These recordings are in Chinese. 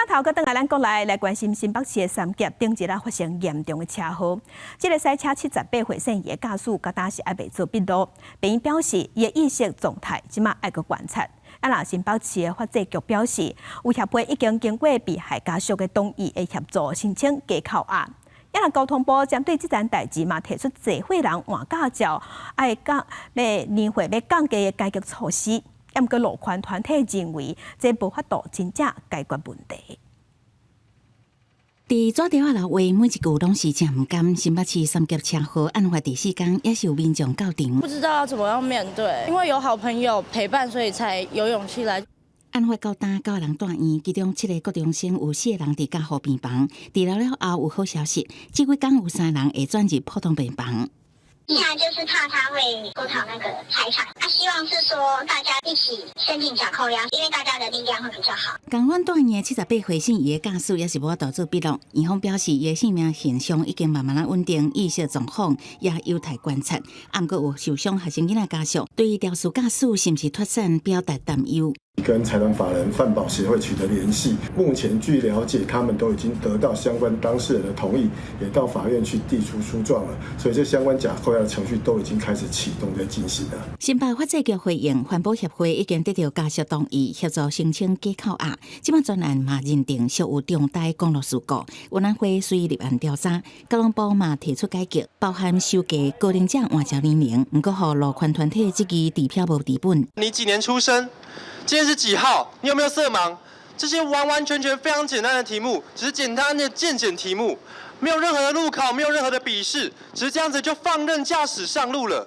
头搁转来咱国内来关心新北市的三峡顶一日发生严重的车祸，这个赛车78岁姓叶驾驶到当时还未做笔录，病院表示伊的意识状态即马爱搁观察。若新北市的法制局表示，有协会已经经过被害家属的同意的协助申请加扣押。若交通部针对这件代志嘛，提出济岁人换驾照，要年岁要降低的解决措施。毋过路权团体认为，这无法度真正解决问题。伫纸条下话，每一句拢是真唔甘。新北市三峡车祸案发第4天，也是有民众到场。不知道要怎么样面对，因为有好朋友陪伴，所以才有勇气来。案发到9个人住院，其中7个高中生，有4个人伫加护病房。治疗了后有好消息，这几天有3人会转入普通病房。现在就是怕他会沟讨那个财产，希望是说大家一起申请假扣押，因为大家的力量会比较好。共阮住院的78岁姓叶驾驶也是无法度做笔录，院方表示伊的性命现象已经慢慢稳定，意识状况也有待观察。毋过有受伤学生囡仔家属对于肇事驾驶是毋是脱产表达担忧。跟财团法人犯保协会取得联系，目前据了解，他们都已经得到相关当事人的同意，也到法院去递出诉状了，所以这相关假扣押的程序都已经开始启动在进行了。新北法制局回应，环保协会已经得到家属同意协助申请加扣押。即摆专案嘛认定属有重大公路事故，运安会随立案调查。交通部嘛提出改革，包含收价高龄者换照年龄，不过互路权团体这支地票无治本。你几年出生？今天是几号？你有没有色盲？这些完完全全非常简单的题目，只是简单的健检题目，没有任何的路考，没有任何的笔试，只是这样子就放任驾驶上路了。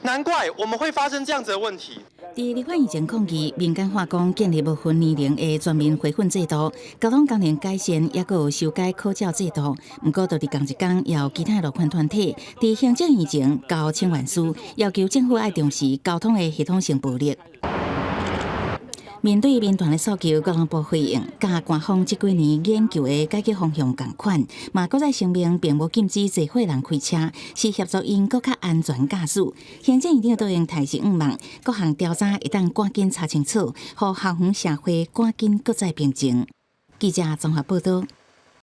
难怪我们会发生这样子的问题。伫立法院前抗议，民间化工建立无分年龄的全面回训制度，交通工能改善，也有修改考照制度。不过，就伫同一天，也有其他路权团体伫行政院前交请愿书，要求政府要重视交通的系统性暴力。面对民团的诉求，交通部回应，甲官方这几年研究的解决方向同款，嘛搁再声明，并无禁止济岁人开车，是协助因搁较安全驾驶。行政院长都用提示勿忘，各项调查一旦赶紧查清楚，互校园社会赶紧搁再平静。记者综合报道。